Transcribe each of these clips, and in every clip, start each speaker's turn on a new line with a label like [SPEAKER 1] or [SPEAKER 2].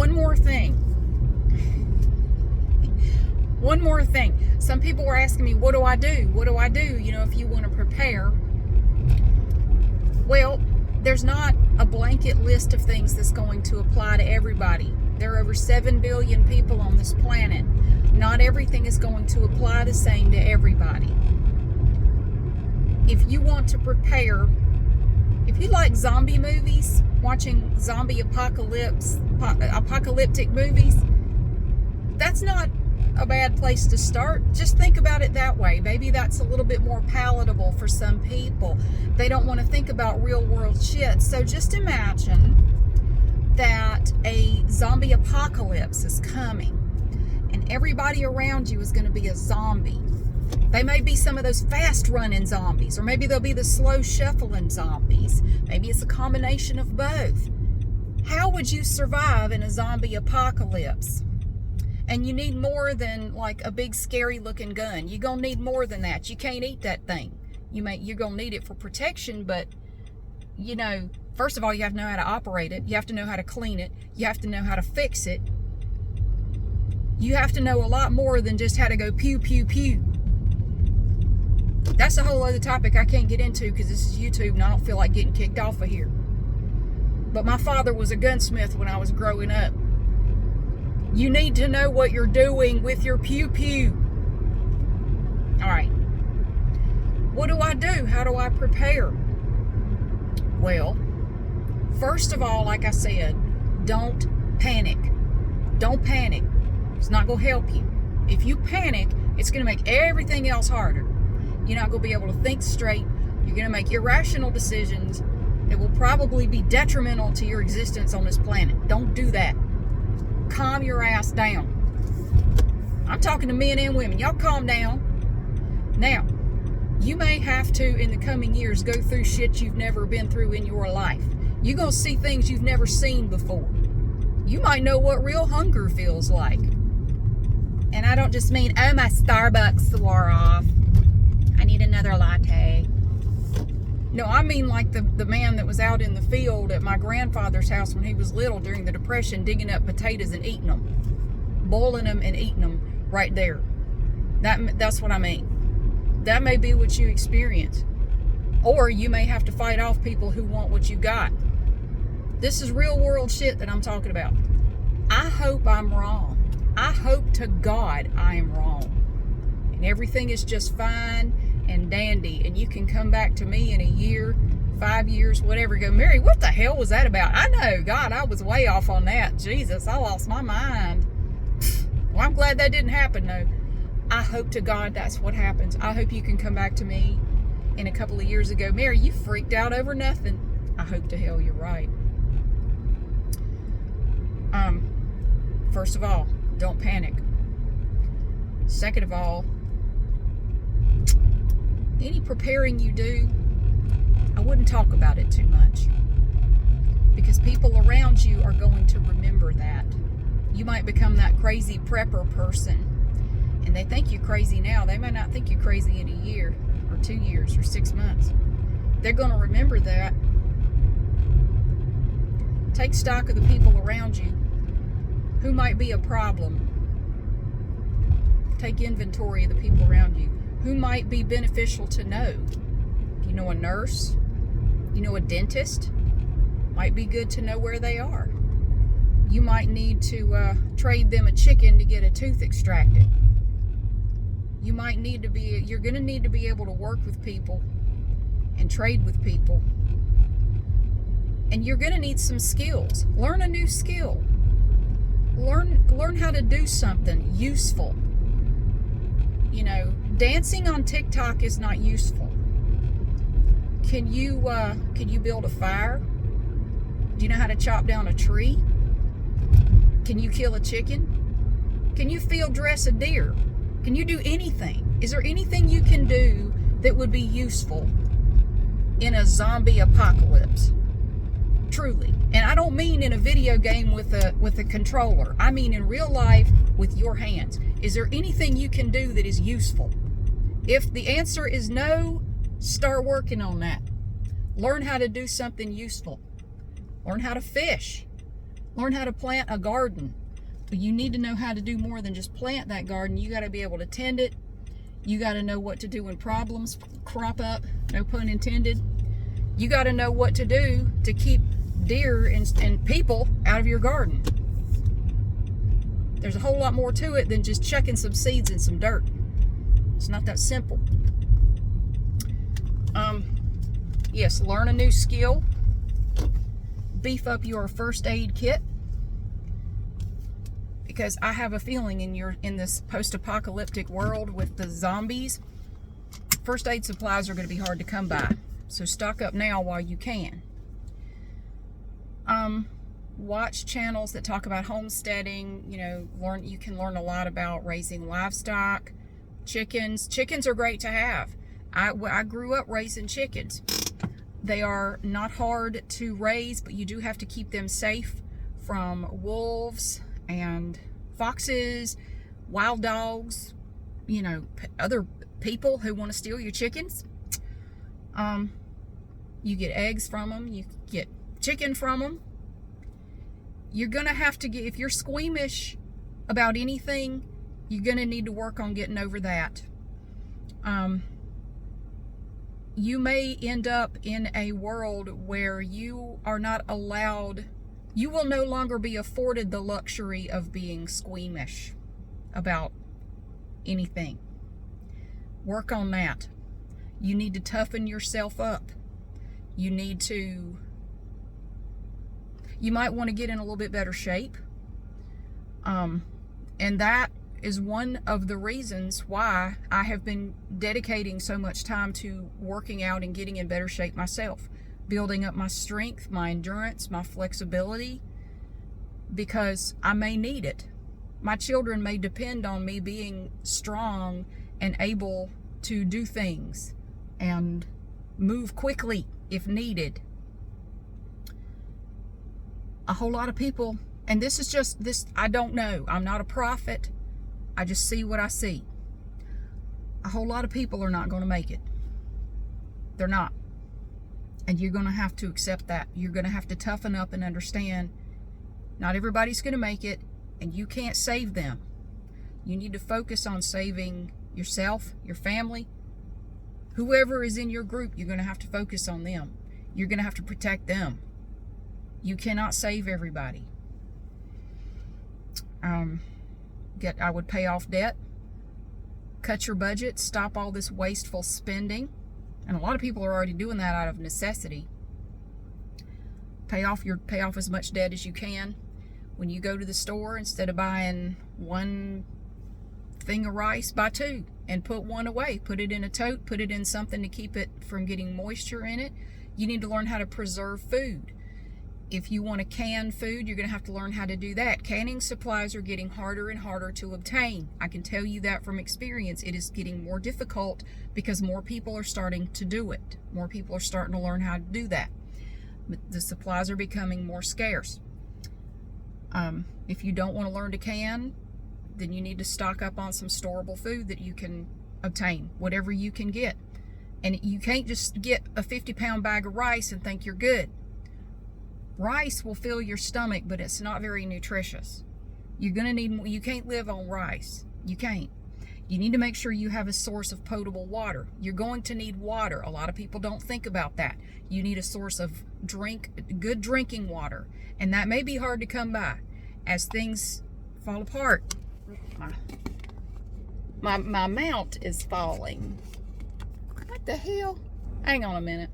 [SPEAKER 1] one more thing. One more thing. Some people were asking me, what do I do? What do I do, if you want to prepare? Well, there's not a blanket list of things that's going to apply to everybody. There are over 7 billion people on this planet. Not everything is going to apply the same to everybody. If you want to prepare, if you like zombie movies, watching zombie apocalyptic movies, that's not a bad place to start. Just think about it that way. Maybe that's a little bit more palatable for some people. They don't want to think about real world shit. So just imagine that a zombie apocalypse is coming and everybody around you is going to be a zombie. They may be some of those fast running zombies, or maybe they'll be the slow shuffling zombies. Maybe it's a combination of both. How would you survive in a zombie apocalypse? And you need more than like a big scary looking gun. You're going to need more than that. You can't eat that thing. You're going to need it for protection, but first of all, you have to know how to operate it. You have to know how to clean it. You have to know how to fix it. You have to know a lot more than just how to go pew, pew, pew. That's a whole other topic I can't get into because this is YouTube and I don't feel like getting kicked off of here. But my father was a gunsmith when I was growing up. You need to know what you're doing with your pew pew. All right. What do I do? How do I prepare? Well, first of all, like I said, don't panic. Don't panic. It's not going to help you. If you panic, it's going to make everything else harder. You're not going to be able to think straight. You're going to make irrational decisions that will probably be detrimental to your existence on this planet. Don't do that. Calm your ass down. I'm talking to men and women. Y'all calm down. Now, you may have to, in the coming years, go through shit you've never been through in your life. You're going to see things you've never seen before. You might know what real hunger feels like. And I don't just mean, oh, my Starbucks wore off. I need another latte. No, I mean like the man that was out in the field at my grandfather's house when he was little during the Depression, digging up potatoes and eating them. Boiling them and eating them right there. That's what I mean. That may be what you experience. Or you may have to fight off people who want what you got. This is real world shit that I'm talking about. I hope I'm wrong. I hope to God I am wrong. And everything is just fine and dandy, and you can come back to me in a year, 5 years, whatever, go, Mary, what the hell was that about? I know, God, I was way off on that. Jesus, I lost my mind. Well, I'm glad that didn't happen, though. I hope to God that's what happens. I hope you can come back to me in a couple of years ago, Mary, you freaked out over nothing. I hope to hell you're right. First of all, don't panic. Second of all, any preparing you do, I wouldn't talk about it too much, because people around you are going to remember that. You might become that crazy prepper person, and they think you're crazy now. They may not think you're crazy in a year or 2 years or 6 months. They're going to remember that. Take stock of the people around you who might be a problem. Take inventory of the people around you who might be beneficial to know. You know, a nurse, you know, a dentist, might be good to know where they are. You might need to trade them a chicken to get a tooth extracted. You might need to be, you're going to need to be able to work with people and trade with people. And you're going to need some skills. Learn a new skill. Learn how to do something useful. You know, dancing on TikTok is not useful. Can you build a fire? Do you know how to chop down a tree? Can you kill a chicken? Can you field dress a deer? Can you do anything? Is there anything you can do that would be useful in a zombie apocalypse? Truly. And I don't mean in a video game with a controller. I mean in real life with your hands. Is there anything you can do that is useful? If the answer is no, start working on that. Learn how to do something useful. Learn how to fish. Learn how to plant a garden. But you need to know how to do more than just plant that garden. You got to be able to tend it. You got to know what to do when problems crop up, no pun intended. You got to know what to do to keep deer and people out of your garden. There's a whole lot more to it than just chucking some seeds in some dirt. It's not that simple. Yes, learn a new skill. Beef up your first aid kit. Because I have a feeling in this post-apocalyptic world with the zombies, first aid supplies are going to be hard to come by. So stock up now while you can. Watch channels that talk about homesteading. You can learn a lot about raising livestock. Chickens are great to have. I grew up raising chickens. They are not hard to raise, but you do have to keep them safe from wolves and foxes, wild dogs, other people who want to steal your chickens. You get eggs from them. You get chicken from them. You're going to have to get, if you're squeamish about anything, you're going to need to work on getting over that. You may end up in a world where you are not allowed, you will no longer be afforded the luxury of being squeamish about anything. Work on that. You need to toughen yourself up. You might want to get in a little bit better shape. And that is one of the reasons why I have been dedicating so much time to working out and getting in better shape myself, building up my strength, my endurance, my flexibility, because I may need it. My children may depend on me being strong and able to do things and move quickly if needed. A whole lot of people, and this is just this, I don't know, I'm not a prophet, I just see what I see. A whole lot of people are not going to make it. They're not. And you're going to have to accept that. You're going to have to toughen up and understand not everybody's going to make it, and you can't save them. You need to focus on saving yourself, your family, whoever is in your group. You're going to have to focus on them. You're going to have to protect them. You cannot save everybody. I would pay off debt, cut your budget, stop all this wasteful spending. And a lot of people are already doing that out of necessity. Pay off as much debt as you can. When you go to the store, instead of buying one thing of rice, buy two and put one away. Put it in a tote, put it in something to keep it from getting moisture in it. You need to learn how to preserve food. If you want to can food, you're going to have to learn how to do that. Canning supplies are getting harder and harder to obtain. I can tell you that from experience. It is getting more difficult because more people are starting to do it. More people are starting to learn how to do that. The supplies are becoming more scarce. If you don't want to learn to can, then you need to stock up on some storable food that you can obtain, whatever you can get. And you can't just get a 50-pound bag of rice and think you're good. Rice will fill your stomach, but it's not very nutritious. You're going to need, you can't live on rice. You can't. You need to make sure you have a source of potable water. You're going to need water. A lot of people don't think about that. You need a source of good drinking water. And that may be hard to come by as things fall apart. My mount is falling. What the hell? Hang on a minute.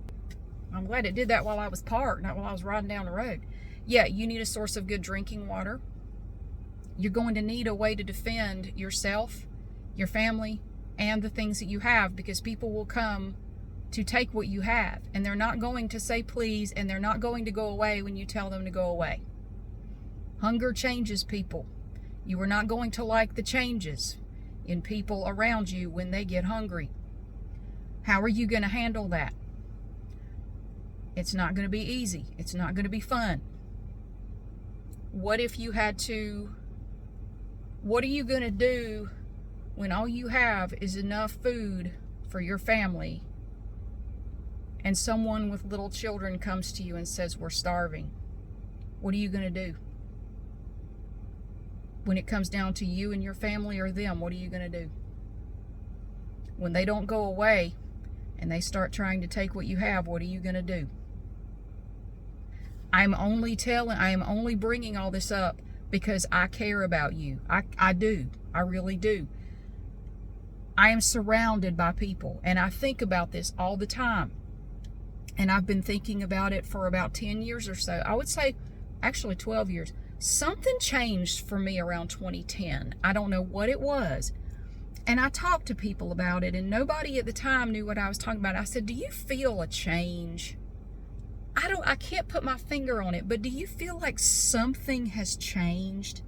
[SPEAKER 1] I'm glad it did that while I was parked, not while I was riding down the road. Yeah, you need a source of good drinking water. You're going to need a way to defend yourself, your family, and the things that you have, because people will come to take what you have, and they're not going to say please, and they're not going to go away when you tell them to go away. Hunger changes people. You are not going to like the changes in people around you when they get hungry. How are you going to handle that? It's not going to be easy. It's not going to be fun. What if you had to, what are you going to do when all you have is enough food for your family and someone with little children comes to you and says, we're starving? What are you going to do? when it comes down to you and your family or them, what are you going to do? When they don't go away and they start trying to take what you have, what are you going to do? I am only bringing all this up because I care about you. I do. I really do. I am surrounded by people, and I think about this all the time. And I've been thinking about it for about 10 years or so. I would say, actually 12 years. Something changed for me around 2010. I don't know what it was. And I talked to people about it, and nobody at the time knew what I was talking about. I said, do you feel a change? I can't put my finger on it, but do you feel like something has changed?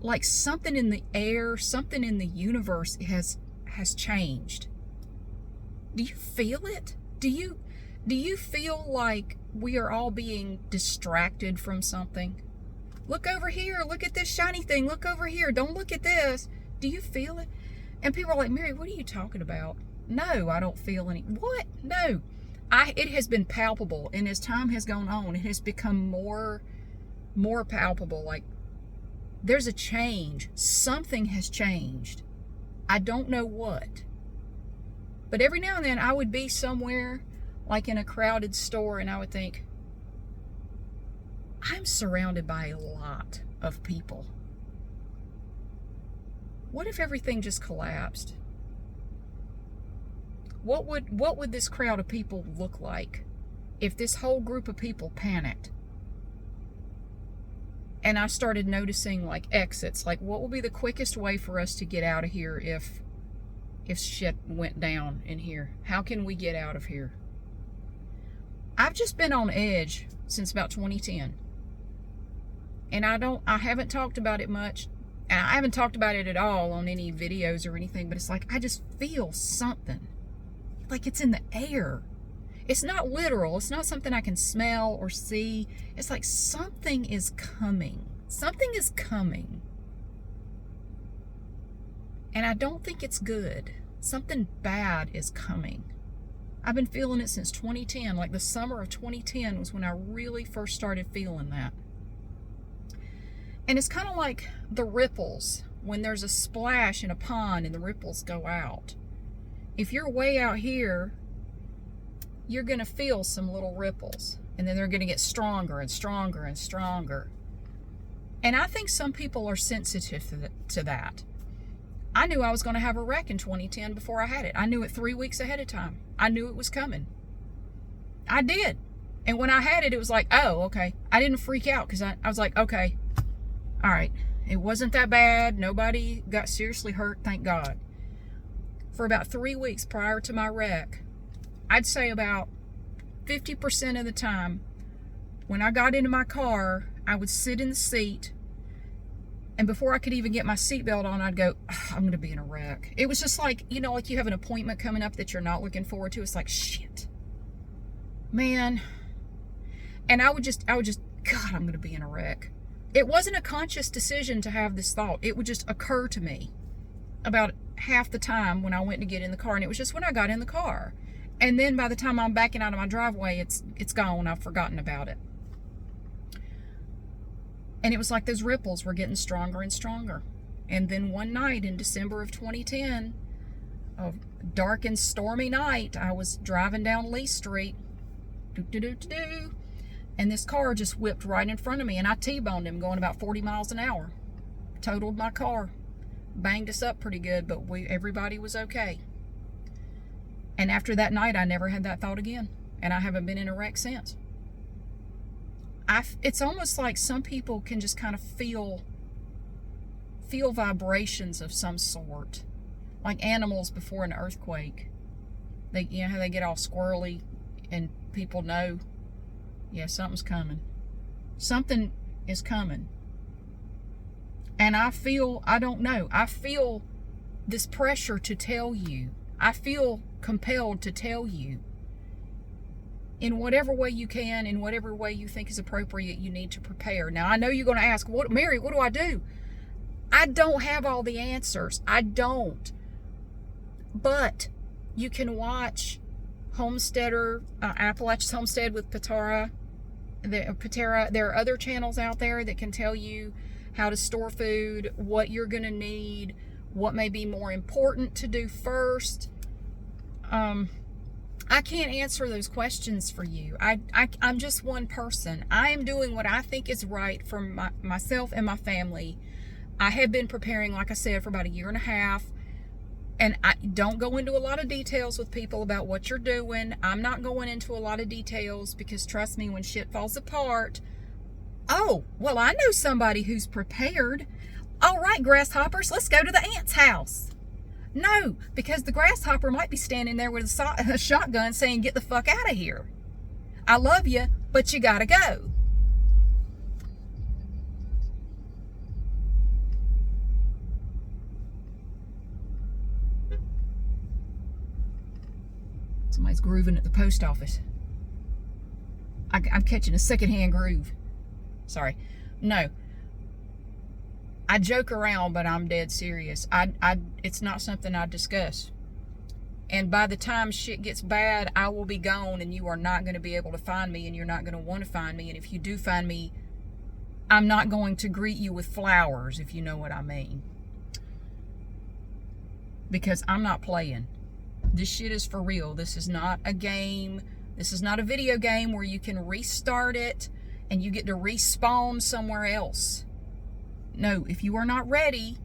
[SPEAKER 1] Like something in the air, something in the universe has changed. Do you feel it? Do you feel like we are all being distracted from something? Look over here, look at this shiny thing, look over here, don't look at this. Do you feel it? And people are like, Mary, what are you talking about? No, I don't feel any. What? No. It has been palpable, and as time has gone on, it has become more palpable. Like, there's a change. Something has changed. I don't know what. But every now and then I would be somewhere, like in a crowded store, and I would think, I'm surrounded by a lot of people. What if everything just collapsed? What would this crowd of people look like if this whole group of people panicked? And I started noticing like exits, like what would be the quickest way for us to get out of here if shit went down in here? How can we get out of here? I've just been on edge since about 2010. And I haven't talked about it much. And I haven't talked about it at all on any videos or anything, but it's like I just feel something. Like it's in the air. It's not literal. It's not something I can smell or see. It's like something is coming. Something is coming. And I don't think it's good. Something bad is coming. I've been feeling it since 2010. Like the summer of 2010 was when I really first started feeling that. And it's kind of like the ripples when there's a splash in a pond and the ripples go out. If you're way out here, you're going to feel some little ripples, and then they're going to get stronger and stronger and stronger. And I think some people are sensitive to that. I knew I was going to have a wreck in 2010 before I had it. I knew it 3 weeks ahead of time. I knew it was coming. I did. And when I had it, it was like, oh, okay. I didn't freak out because I was like, okay, all right. It wasn't that bad. Nobody got seriously hurt, thank God. For about 3 weeks prior to my wreck, I'd say about 50% of the time, when I got into my car, I would sit in the seat, and before I could even get my seatbelt on, I'd go, I'm going to be in a wreck. It was just like, you know, like you have an appointment coming up that you're not looking forward to. It's like, shit, man. And I would just, God, I'm going to be in a wreck. It wasn't a conscious decision to have this thought. It would just occur to me about half the time when I went to get in the car, and it was just when I got in the car. And then by the time I'm backing out of my driveway, it's gone. I've forgotten about it. And it was like those ripples were getting stronger and stronger. And then one night in December of 2010, a dark and stormy night, I was driving down Lee Street, and this car just whipped right in front of me, and I T-boned him going about 40 miles an hour. Totaled my car. Banged us up pretty good, but everybody was okay. And after that night, I never had that thought again. And I haven't been in a wreck since. It's almost like some people can just kind of feel vibrations of some sort. Like animals before an earthquake. You know how they get all squirrely and people know, yeah, something's coming. Something is coming. And I feel this pressure to tell you. I feel compelled to tell you. In whatever way you can, in whatever way you think is appropriate, you need to prepare. Now, I know you're going to ask, Mary, what do I do? I don't have all the answers. I don't. But you can watch Homesteader, Appalachia's Homestead with Patara. There are other channels out there that can tell you how to store food, what you're going to need, what may be more important to do first. I can't answer those questions for you. I'm just one person. I am doing what I think is right for myself and my family. I have been preparing, like I said, for about a year and a half. And I don't go into a lot of details with people about what you're doing. I'm not going into a lot of details because, trust me, when shit falls apart, oh, well, I know somebody who's prepared. All right, grasshoppers, let's go to the ant's house. No, because the grasshopper might be standing there with a shotgun saying, get the fuck out of here. I love you, but you gotta go. Somebody's grooving at the post office. I'm catching a secondhand groove. Sorry. No. I joke around, but I'm dead serious. It's not something I discuss. And by the time shit gets bad, I will be gone and you are not going to be able to find me and you're not going to want to find me. And if you do find me, I'm not going to greet you with flowers, if you know what I mean. Because I'm not playing. This shit is for real. This is not a game. This is not a video game where you can restart it and you get to respawn somewhere else. No, if you are not ready,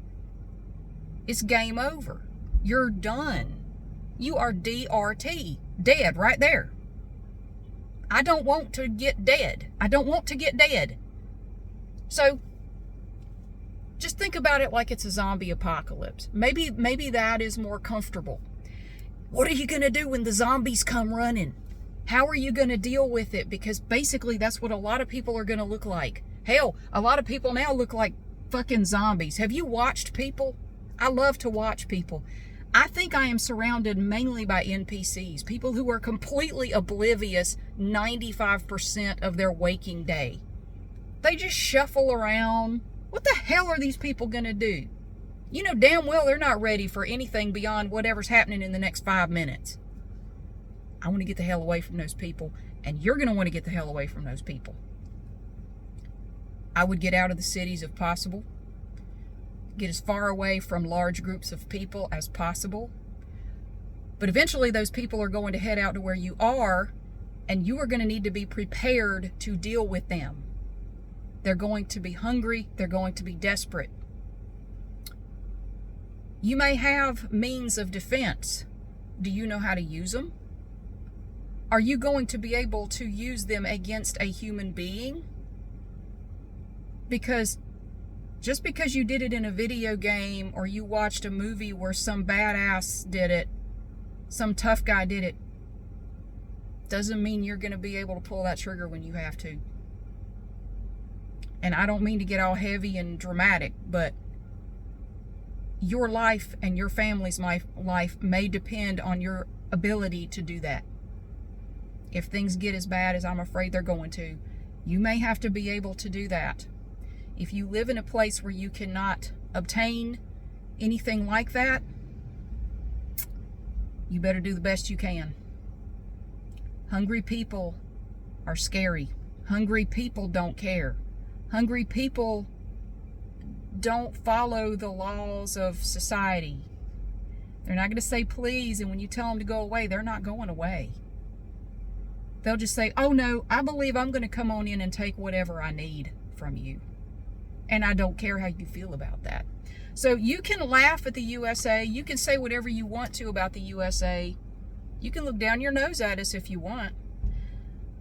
[SPEAKER 1] it's game over. You're done. You are DRT. Dead right there. I don't want to get dead. I don't want to get dead. So, just think about it like it's a zombie apocalypse. Maybe that is more comfortable. What are you going to do when the zombies come running? How are you going to deal with it? Because basically that's what a lot of people are going to look like. Hell, a lot of people now look like fucking zombies. Have you watched people? I love to watch people. I think I am surrounded mainly by NPCs, people who are completely oblivious 95% of their waking day. They just shuffle around. What the hell are these people going to do? You know damn well they're not ready for anything beyond whatever's happening in the next 5 minutes. I want to get the hell away from those people, and you're going to want to get the hell away from those people. I would get out of the cities if possible. Get as far away from large groups of people as possible. But eventually those people are going to head out to where you are, and you are going to need to be prepared to deal with them. They're going to be hungry. They're going to be desperate. You may have means of defense. Do you know how to use them? Are you going to be able to use them against a human being? Because just because you did it in a video game or you watched a movie where some badass did it, some tough guy did it, doesn't mean you're going to be able to pull that trigger when you have to. And I don't mean to get all heavy and dramatic, but your life and your family's life may depend on your ability to do that. If things get as bad as I'm afraid they're going to, you may have to be able to do that. If you live in a place where you cannot obtain anything like that, you better do the best you can. Hungry people are scary. Hungry people don't care. Hungry people don't follow the laws of society. They're not going to say please, and when you tell them to go away, they're not going away. They'll just say, oh no, I believe I'm going to come on in and take whatever I need from you. And I don't care how you feel about that. So you can laugh at the USA. You can say whatever you want to about the USA. You can look down your nose at us if you want.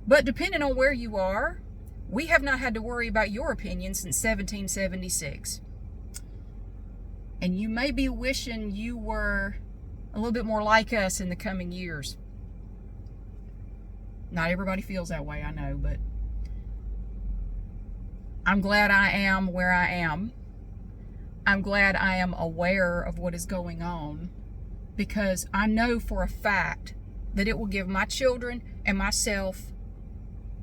[SPEAKER 1] But depending on where you are, we have not had to worry about your opinion since 1776. And you may be wishing you were a little bit more like us in the coming years. Not everybody feels that way, I know, but I'm glad I am where I am. I'm glad I am aware of what is going on, because I know for a fact that it will give my children and myself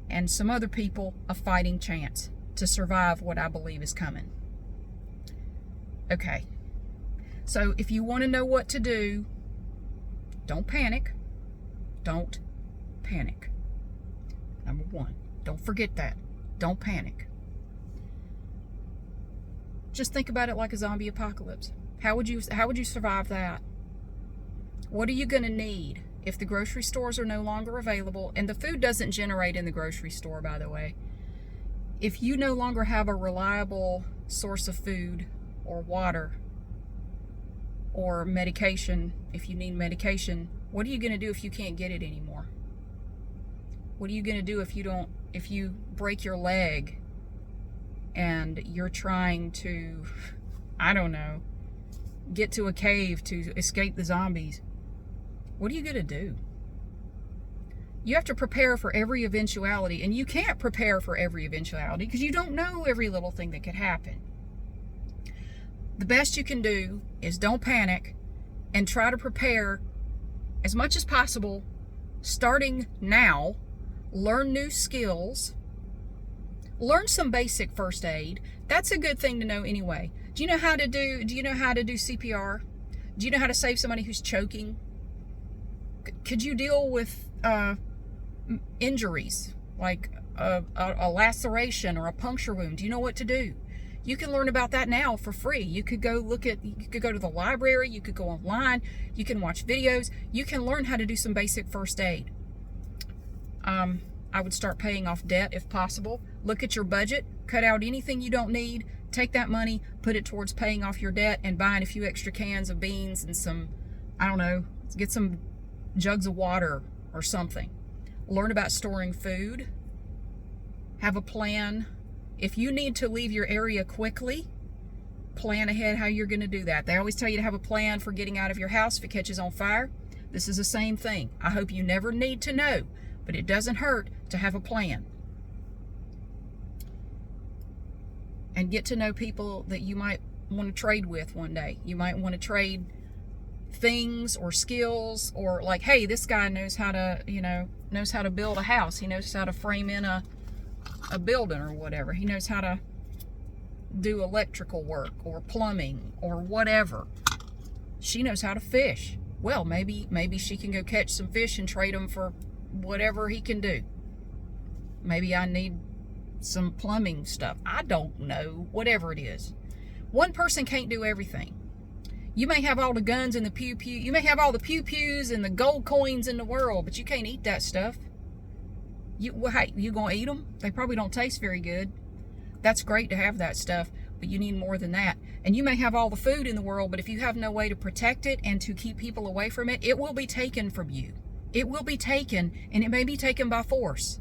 [SPEAKER 1] and some other people a fighting chance to survive what I believe is coming. Okay, so if you want to know what to do, don't panic. Don't panic. Number one, don't forget that. Don't panic. Just think about it like a zombie apocalypse. How would you survive that? What are you going to need if the grocery stores are no longer available? And the food doesn't generate in the grocery store, by the way. If you no longer have a reliable source of food or water or medication, if you need medication, what are you going to do if you can't get it anymore? What are you going to do if you break your leg and you're trying to, I don't know, get to a cave to escape the zombies? What are you going to do? You have to prepare for every eventuality, and you can't prepare for every eventuality because you don't know every little thing that could happen. The best you can do is don't panic and try to prepare as much as possible, starting now. Learn new skills. Learn some basic first aid. That's a good thing to know anyway. Do you know how to do CPR? Do you know how to save somebody who's choking? Could you deal with injuries like a laceration or a puncture wound? Do you know what to do? You can learn about that now for free. You could go to the library, you could go online, you can watch videos, you can learn how to do some basic first aid. I would start paying off debt if possible. Look at your budget, cut out anything you don't need, take that money, put it towards paying off your debt and buying a few extra cans of beans and some, I don't know, get some jugs of water or something. Learn about storing food. Have a plan. If you need to leave your area quickly, plan ahead how you're going to do that. They always tell you to have a plan for getting out of your house if it catches on fire. This is the same thing. I hope you never need to know, but it doesn't hurt to have a plan. And get to know people that you might want to trade with one day. You might want to trade things or skills, or like, hey, this guy knows how to build a house. He knows how to frame in a building or whatever. He knows how to do electrical work or plumbing or whatever. She knows how to fish. Well, maybe she can go catch some fish and trade them for whatever he can do. Maybe I need some plumbing stuff. I don't know. Whatever it is. One person can't do everything. You may have all the guns and the pew-pew. You may have all the pew-pews and the gold coins in the world, but you can't eat that stuff. You gonna eat them? They probably don't taste very good. That's great to have that stuff, but you need more than that. And you may have all the food in the world, but if you have no way to protect it and to keep people away from it, it will be taken from you. It will be taken, and it may be taken by force.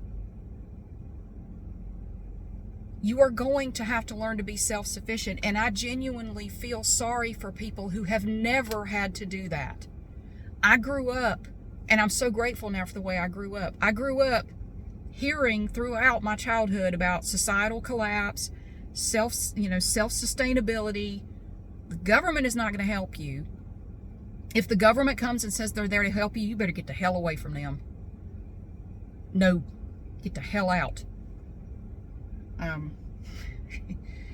[SPEAKER 1] You are going to have to learn to be self-sufficient, and I genuinely feel sorry for people who have never had to do that. I grew up, and I'm so grateful now for the way I grew up. I grew up hearing throughout my childhood about societal collapse, self-sustainability. The government is not going to help you. If the government comes and says they're there to help you, you better get the hell away from them. No, get the hell out.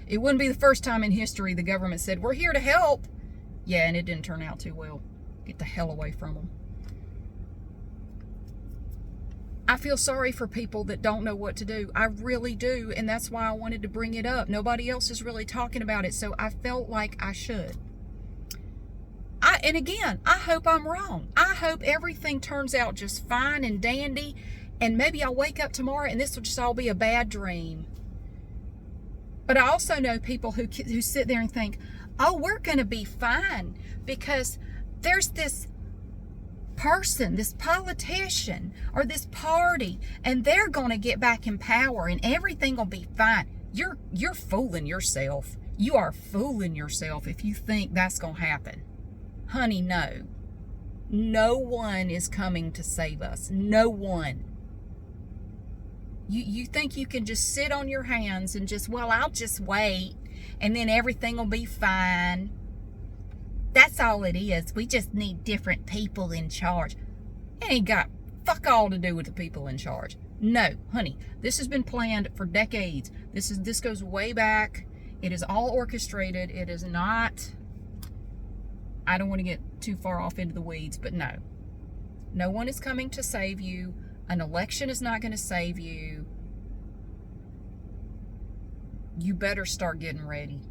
[SPEAKER 1] It wouldn't be the first time in history the government said, we're here to help. Yeah, and it didn't turn out too well. Get the hell away from them. I feel sorry for people that don't know what to do. I really do, and that's why I wanted to bring it up. Nobody else is really talking about it, so I felt like I should. And again, I hope I'm wrong. I hope everything turns out just fine and dandy, and maybe I'll wake up tomorrow and this will just all be a bad dream. But I also know people who sit there and think, oh, we're going to be fine because there's this person, this politician, or this party, and they're going to get back in power and everything will be fine. You're fooling yourself. You are fooling yourself if you think that's going to happen. Honey, no. No one is coming to save us. No one. You think you can just sit on your hands and just, well, I'll just wait and then everything will be fine. That's all it is. We just need different people in charge. It ain't got fuck all to do with the people in charge. No, honey, this has been planned for decades. This goes way back. It is all orchestrated. It is not, I don't want to get too far off into the weeds, but no. No one is coming to save you. An election is not going to save you. You better start getting ready.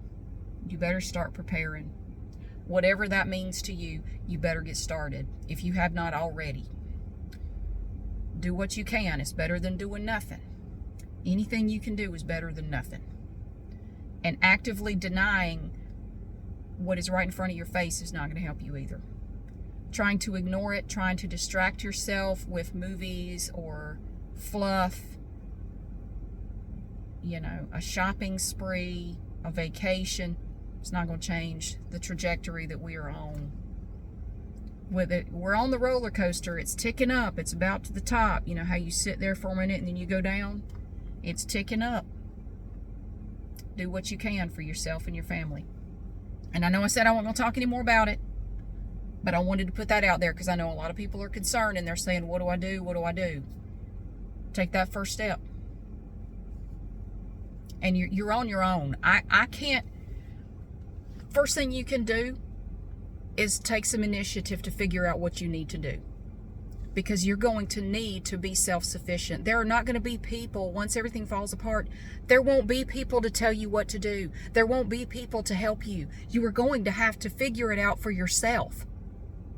[SPEAKER 1] you better start preparing. Whatever that means to you, you better get started if you have not already. Do what you can. It's better than doing nothing. Anything you can do is better than nothing. And actively denying what is right in front of your face is not going to help you either. Trying to ignore it, trying to distract yourself with movies or fluff, a shopping spree, a vacation, it's not going to change the trajectory that we are on. We're on the roller coaster. It's ticking up. It's about to the top. You know how you sit there for a minute and then you go down? It's ticking up. Do what you can for yourself and your family. And I know I said I wasn't going to talk anymore about it, but I wanted to put that out there because I know a lot of people are concerned and they're saying, what do I do? What do I do? Take that first step. And you're on your own. I can't. First thing you can do is take some initiative to figure out what you need to do. Because you're going to need to be self-sufficient. There are not going to be people, once everything falls apart, there won't be people to tell you what to do. There won't be people to help you. You are going to have to figure it out for yourself.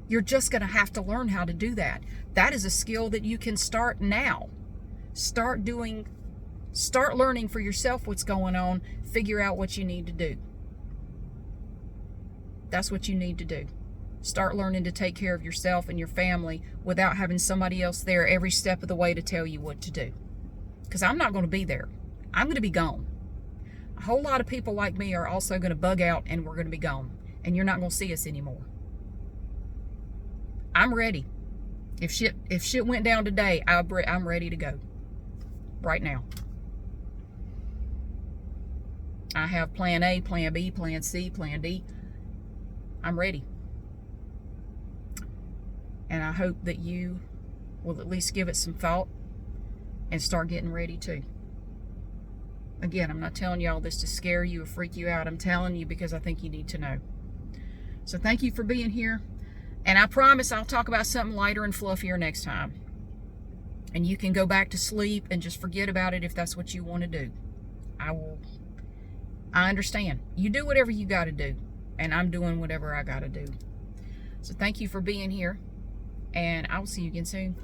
[SPEAKER 1] You're just going to have to learn how to do that. That is a skill that you can start now. Start learning for yourself what's going on. Figure out what you need to do. That's what you need to do. Start learning to take care of yourself and your family without having somebody else there every step of the way to tell you what to do. Because I'm not going to be there. I'm going to be gone. A whole lot of people like me are also going to bug out and we're going to be gone. And you're not going to see us anymore. I'm ready. If shit went down today, I'm ready to go. Right now. I have plan A, plan B, plan C, plan D. I'm ready. And I hope that you will at least give it some thought and start getting ready too. Again, I'm not telling you all this to scare you or freak you out. I'm telling you because I think you need to know. So thank you for being here. And I promise I'll talk about something lighter and fluffier next time. And you can go back to sleep and just forget about it if that's what you want to do. I understand. You do whatever you got to do. And I'm doing whatever I got to do. So thank you for being here. And I will see you again soon.